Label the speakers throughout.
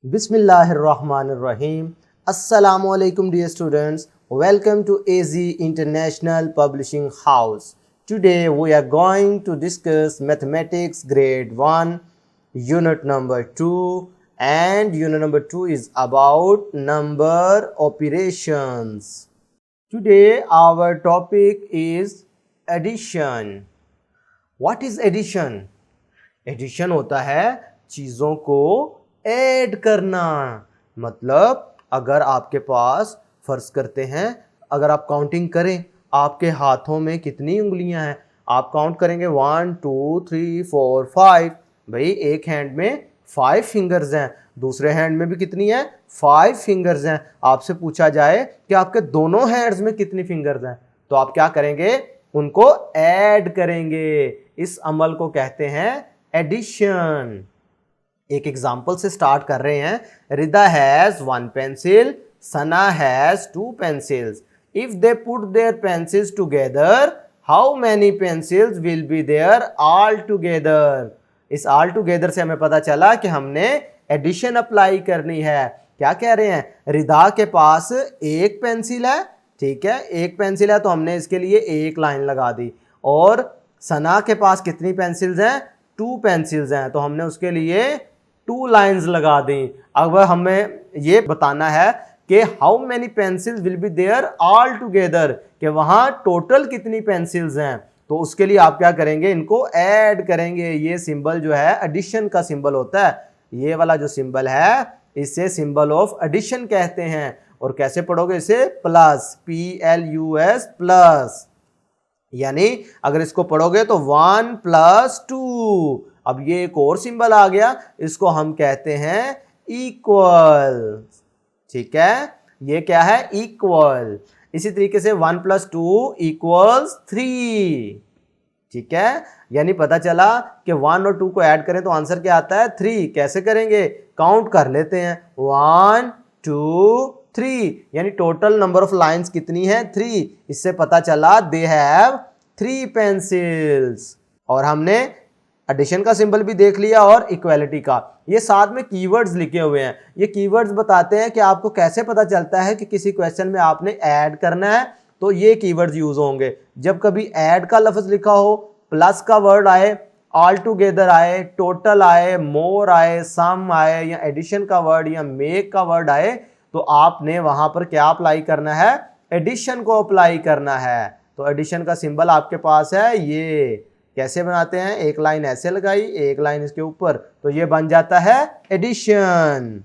Speaker 1: Bismillahirrahmanirrahim. Assalamu alaikum dear students. Welcome to AZ International Publishing House. Today we are going to discuss Mathematics Grade 1 Unit number 2, and Unit number 2 is about number operations. Today our topic is addition. What is addition? Addition होता है चीज़ों को add करना। मतलब अगर आपके पास फर्ज करते हैं, अगर आप काउंटिंग करें, आपके हाथों में कितनी उंगलियां हैं, आप काउंट करेंगे 1 2 3 4 5। भाई एक हैंड में 5 फिंगर्स हैं, दूसरे हैंड में भी कितनी है 5 फिंगर्स हैं। आपसे पूछा जाए कि आपके दोनों हैंड्स में कितनी फिंगर्स हैं, तो आप क्या करेंगे, उनको ऐड करेंगे। इस अमल को कहते हैं एडिशन। एक एग्जाम्पल से स्टार्ट कर रहे हैं। Rida has 1 pencil, Sana has 2 pencils. If they put their pencils together, how many pencils will be there all together. इस ऑल टुगेदर से हमें पता चला कि हमने एडिशन अप्लाई करनी है। क्या कह रहे हैं, रिदा के पास एक पेंसिल है, ठीक है, एक पेंसिल है तो हमने इसके लिए एक लाइन लगा दी। और सना के पास कितनी पेंसिल्स हैं, 2 पेंसिल्स हैं, तो हमने उसके लिए 2 लाइंस लगा दी। अब हमें ये बताना है कि how many pencils will be there all together, कि वहां टोटल कितनी पेंसिल्स हैं। तो उसके लिए आप क्या करेंगे, इनको ऐड करेंगे। ये सिंबल जो है एडिशन का सिंबल होता है, ये वाला जो सिंबल है इसे सिंबल ऑफ एडिशन कहते हैं। और कैसे पढ़ोगे इसे, प्लस, PLUS प्लस, यानी अगर इसको पढ़ोगे तो 1 + 2। अब ये एक और सिंबल आ गया, इसको हम कहते हैं इक्वल। ठीक है, ये क्या है, इक्वल। इसी तरीके से 1 + 2 = 3। ठीक है, यानी पता चला कि 1 और 2 को ऐड करें तो आंसर क्या आता है, 3। कैसे करेंगे, काउंट कर लेते हैं, 1 2 3, यानी टोटल नंबर ऑफ लाइंस कितनी है, 3। इससे पता चला दे हैव 3 पेंसिल्स। और हमने एडिशन का सिंबल भी देख लिया और इक्वालिटी का। ये साथ में कीवर्ड्स लिखे हुए हैं। ये कीवर्ड्स बताते हैं कि आपको कैसे पता चलता है कि किसी क्वेश्चन में आपने ऐड करना है, तो ये कीवर्ड्स यूज होंगे। जब कभी ऐड का लफ्ज लिखा हो, प्लस का वर्ड आए, ऑल टुगेदर आए, टोटल आए, मोर आए, सम आए, या एडिशन का वर्ड या मेक का वर्ड आए, तो आपने वहां पर क्या अप्लाई करना है, एडिशन को अप्लाई करना है। तो एडिशन का सिंबल आपके पास है। ये कैसे बनाते हैं, एक लाइन ऐसे लगाई, एक लाइन इसके ऊपर, तो ये बन जाता है एडिशन।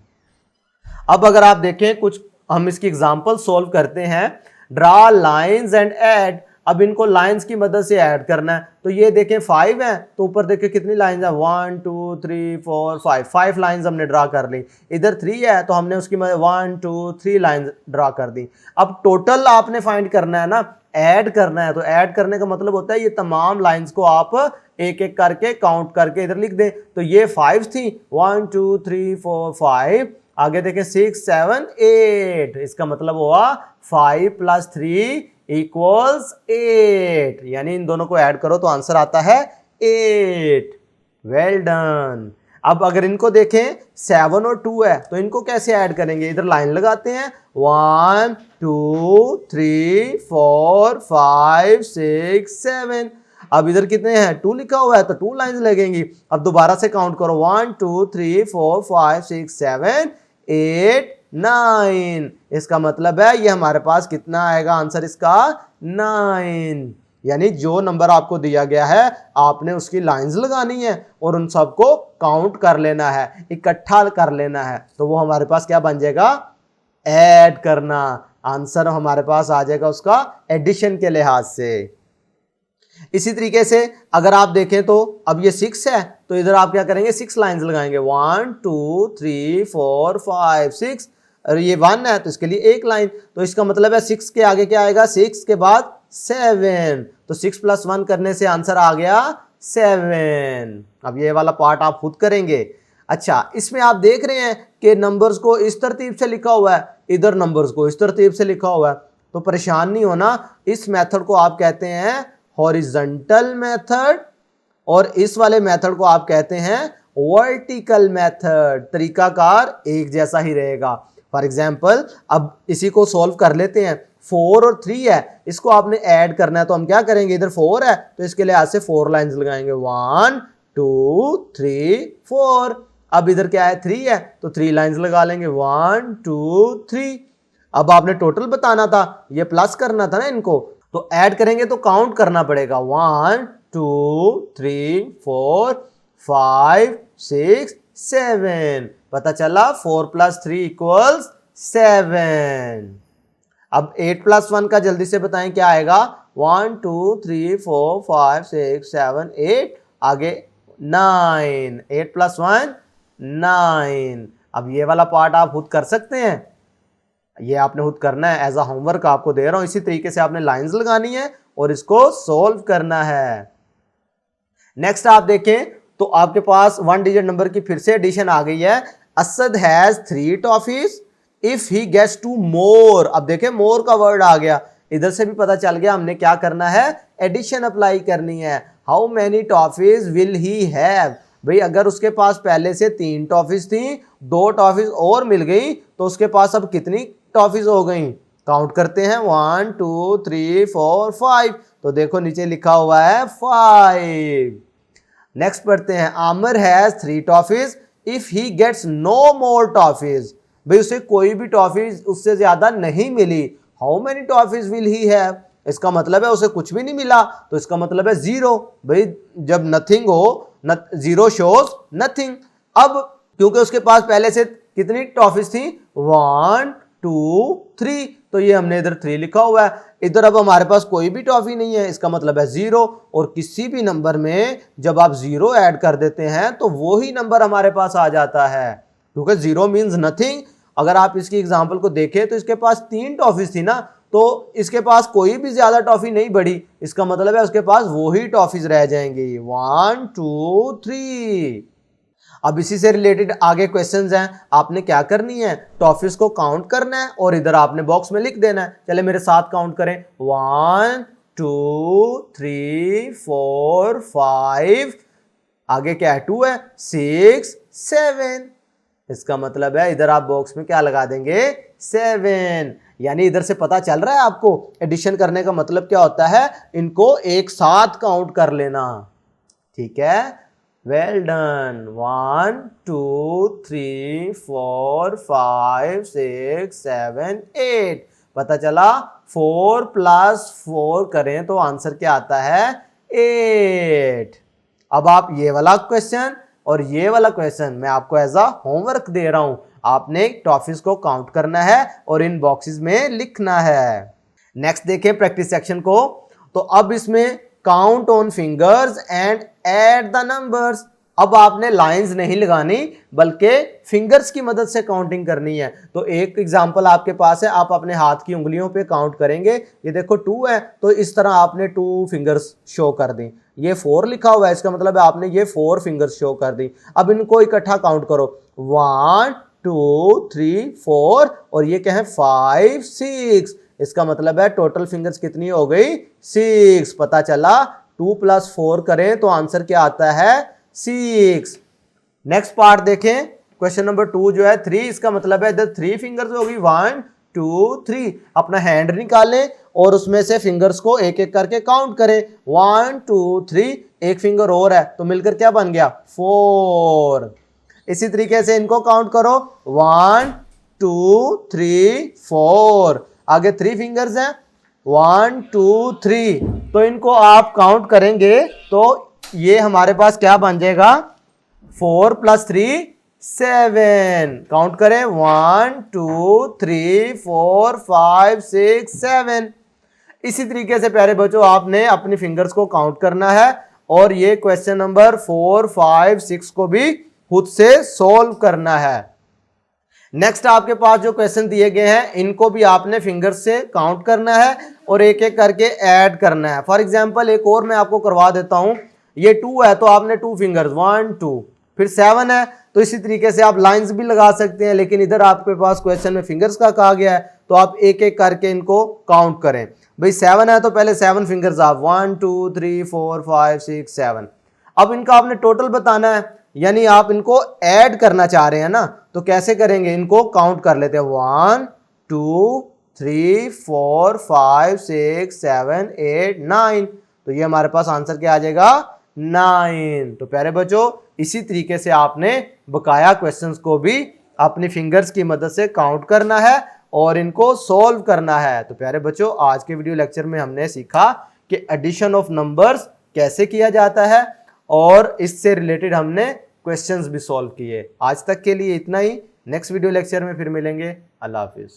Speaker 1: अब अगर आप देखें, कुछ हम इसकी एग्जांपल सॉल्व करते हैं। Draw lines and add. अब इनको लाइंस की मदद से ऐड करना है। तो ये देखें 5 है, तो ऊपर देखें कितनी लाइंस है, 1 2 3 4 5 लाइंस हमने ड्रा कर ली। इधर 3 है तो हमने उसकी मदद 1 2 3 लाइंस ड्रा कर दी। अब टोटल आपने फाइंड करना है ना, ऐड करना है। तो ऐड करने का मतलब होता है ये तमाम लाइंस को आप एक एक करके काउंट करके इधर लिख दें। तो ये 5 थी, 1 2 3 4 5। आगे देखें 6 7 8, इसका मतलब हुआ 5 + 3 = 8, यानी इन दोनों को ऐड करो तो आंसर आता है 8। Well done. अब अगर इनको देखें 7 और 2 है, तो इनको कैसे ऐड करेंगे, इधर लाइन लगाते हैं, 1 2 3 4 5 6 7। अब इधर कितने हैं, 2 लिखा हुआ है तो 2 लाइंस लगेंगी। अब दोबारा से काउंट करो, 1 2 3 4 5 6 7 8 9। इसका मतलब है ये हमारे पास कितना आएगा आंसर इसका, 9। यानी जो नंबर आपको दिया गया है आपने उसकी लाइंस लगानी है और उन सबको काउंट कर लेना है, इकट्ठा कर लेना है। तो वो हमारे पास क्या बन जाएगा, ऐड करना। आंसर हमारे पास आ जाएगा उसका एडिशन के लिहाज से। इसी तरीके से अगर आप देखें तो अब ये 6 है, तो इधर आप क्या करेंगे, 6 लाइंस लगाएंगे, 1 2 3 4 5 6। और ये 1 है तो इसके लिए एक लाइन। तो इसका मतलब है 6 के आगे क्या आएगा, 6 के बाद 7। तो 6 + 1 करने से आंसर आ गया 7। अब ये वाला पार्ट आप खुद करेंगे। अच्छा, इसमें आप देख रहे हैं कि नंबर्स को इस तरतीब से लिखा हुआ है, इधर नंबर्स को इस तरतीब से लिखा हुआ है। तो परेशान नहीं होना, इस मेथड को आप कहते हैं हॉरिजॉन्टल मेथड और इस वाले मेथड को आप कहते हैं वर्टिकल मेथड, तरीकाकार एक जैसा ही रहेगा। फॉर एग्जाम्पल अब इसी को सॉल्व कर लेते हैं। 4 और 3 है, इसको आपने ऐड करना है तो हम क्या करेंगे, इधर 4 है तो इसके लिए आज से 4 लाइन्स लगाएंगे, 1 2 3 4। अब इधर क्या है, 3 है तो 3 लाइन्स लगा लेंगे, 1 2 3। अब आपने टोटल बताना था, ये प्लस करना था ना इनको, तो ऐड करेंगे तो काउंट करना पड़ेगा, 1 2 3 4 5 6 7। पता चला 4 + 3 = 7। अब 8 + 1 का जल्दी से बताएं क्या आएगा, 1 2 3 4 5 6 7 8, आगे 9, 8 + 1 9। अब ये वाला पार्ट आप खुद कर सकते हैं, ये आपने खुद करना है, एज अ होमवर्क आपको दे रहा हूं। इसी तरीके से आपने लाइंस लगानी है और इसको सोल्व करना है। नेक्स्ट आप देखें तो आपके पास 1 डिजिट नंबर की फिर से एडिशन आ गई है। Asad has 3 toffees if he gets 2 more. अब देखें मोर का वर्ड आ गया, इधर से भी पता चल गया हमने क्या करना है, एडिशन अप्लाई करनी है। How many toffees will he have, भाई अगर उसके पास पहले से 3 टॉफीज थी, 2 टॉफीज और मिल गई तो उसके पास अब कितनी टॉफीज हो गई, काउंट करते हैं, 1 2 3 4 5। तो देखो नीचे लिखा हुआ है 5। नेक्स्ट पढ़ते हैं, Aamir has 3 toffees if he gets no more toffees. भाई उसे कोई भी टॉफीज उससे ज्यादा नहीं मिली। How many toffees will he have, इसका मतलब है उसे कुछ भी नहीं मिला, तो इसका मतलब है 0। भाई जब नथिंग हो, 0 शोज नथिंग। अब क्योंकि उसके पास पहले से कितनी टॉफीज थी, 1 2 3, तो ये हमने इधर 3 लिखा हुआ है। इधर अब हमारे पास कोई भी टॉफी नहीं है, इसका मतलब है 0। और किसी भी नंबर में जब आप 0 ऐड कर देते हैं तो वो ही नंबर हमारे पास आ जाता है, क्योंकि 0 मीन्स नथिंग। अगर आप इसकी एग्जांपल को देखें तो इसके पास 3 टॉफीज थी ना, तो इसके पास कोई भी ज्यादा टॉफी नहीं बढ़ी, इसका मतलब है उसके पास वो ही टॉफीज रह जाएंगी, 1 2 3। अब इसी से रिलेटेड आगे क्वेश्चंस हैं, आपने क्या करनी है, टॉफीज को काउंट करना है और इधर आपने बॉक्स में लिख देना है। चले मेरे साथ काउंट करें, 1 2 3 4 5, आगे क्या है, 2 है, 6 7। इसका मतलब है इधर आप बॉक्स में क्या लगा देंगे, 7। यानी इधर से पता चल रहा है आपको एडिशन करने का मतलब क्या होता है, इनको एक साथ काउंट कर लेना। ठीक है, वेल डन। 1 2 3 4 5 6 7 8। पता चला 4 + 4 करें तो आंसर क्या आता है, 8। अब आप ये वाला क्वेश्चन और ये वाला क्वेश्चन मैं आपको एज अ होमवर्क दे रहा हूं, आपने टॉफीज को काउंट करना है और इन बॉक्सेस में लिखना है। नेक्स्ट देखें प्रैक्टिस सेक्शन को, तो अब इसमें count on fingers and add the numbers. अब आपने लाइंस नहीं लगानी बल्कि फिंगर्स की मदद से काउंटिंग करनी है। तो एक एग्जांपल आपके पास है, आप अपने हाथ की उंगलियों पे काउंट करेंगे, ये देखो 2 है तो इस तरह आपने 2 फिंगर्स शो कर दी। ये 4 लिखा हुआ है, इसका मतलब है आपने ये 4 फिंगर्स शो कर दी। अब इनको इकट्ठा काउंट करो, 1 2 3 4 और ये क्या है, 5 6। इसका मतलब है टोटल फिंगर्स कितनी हो गई, 6। पता चला 2 + 4 करें तो आंसर क्या आता है, 6। नेक्स्ट पार्ट देखें, क्वेश्चन नंबर 2 जो है 3, इसका मतलब है इधर 3 फिंगर्स होगी, 1 2 3। अपना हैंड निकालें और उसमें से फिंगर्स को एक एक करके काउंट करें, 1 2 3, एक फिंगर और है तो मिलकर क्या बन गया, 4। इसी तरीके से इनको काउंट करो, 1 2 3 4, आगे 3 फिंगर्स हैं, 1 2 3। तो इनको आप काउंट करेंगे तो ये हमारे पास क्या बन जाएगा, 4 + 3 7। काउंट करें, 1 2 3 4 5 6 7। इसी तरीके से प्यारे बच्चों आपने अपनी फिंगर्स को काउंट करना है और ये क्वेश्चन नंबर 4 5 6 को भी खुद से सोल्व करना है। नेक्स्ट आपके पास जो क्वेश्चन दिए गए हैं इनको भी आपने फिंगर्स से काउंट करना है और एक एक करके ऐड करना है। फॉर एग्जांपल एक और मैं आपको करवा देता हूं, ये 2 है तो आपने 2 फिंगर्स 1 2, फिर 7 है तो इसी तरीके से आप लाइंस भी लगा सकते हैं, लेकिन इधर आपके पास क्वेश्चन में फिंगर्स का कहा गया है तो आप एक एक करके इनको काउंट करें। भाई 7 है तो पहले 7 फिंगर्स आप 1 2 3 4 5 6 7। अब इनका आपने टोटल बताना है यानी आप इनको ऐड करना चाह रहे हैं ना, तो कैसे करेंगे, इनको काउंट कर लेते हैं 1 2 3 4 5 6 7 8 9। तो ये हमारे पास आंसर क्या आ जाएगा 9। तो प्यारे बच्चों इसी तरीके से आपने बकाया क्वेश्चंस को भी अपनी फिंगर्स की मदद से काउंट करना है और इनको सॉल्व करना है। तो प्यारे बच्चों आज के वीडियो लेक्चर में हमने सीखा कि एडिशन ऑफ नंबर्स कैसे किया जाता है और इससे रिलेटेड हमने क्वेश्चंस भी सॉल्व किए। आज तक के लिए इतना ही, नेक्स्ट वीडियो लेक्चर में फिर मिलेंगे। अल्लाह हाफिज।